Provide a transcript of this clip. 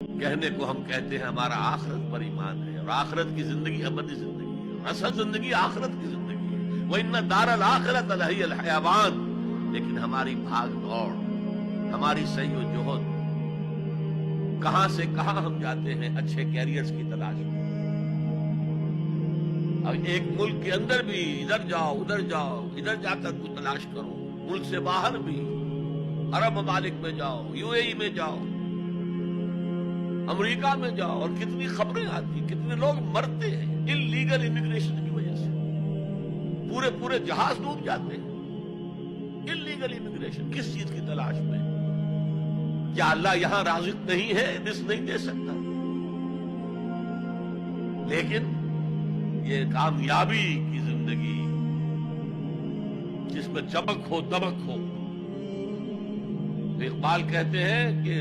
کہنے کو ہم کہتے ہیں ہمارا آخرت پر ایمان ہے، اور آخرت کی زندگی ابدی زندگی ہے، اور اصل زندگی آخرت کی زندگی ہے۔ وَإِنَّ دَارَ الْآخِرَةَ لَهِيَ الْحَيَوَانُ، لیکن ہماری بھاگ دوڑ، ہماری سعی و جہد، کہاں سے کہاں ہم جاتے ہیں اچھے کیریئرز کی تلاش میں۔ اور ایک ملک کے اندر بھی ادھر جاؤ ادھر جاؤ، ادھر جا کر کو تلاش کرو، ملک سے باہر بھی عرب ممالک میں جاؤ، یو اے ای میں جاؤ، امریکہ میں جاؤ، اور کتنی خبریں آتی، کتنے لوگ مرتے ہیں انلیگل امیگریشن کی وجہ سے، پورے پورے جہاز ڈوب جاتے ہیں۔ انلیگل امیگریشن کس چیز کی تلاش میں؟ کیا اللہ یہاں رازق نہیں ہے، رزق نہیں دے سکتا؟ لیکن یہ کامیابی کی زندگی جس میں چمک ہو دمک ہو، اقبال کہتے ہیں کہ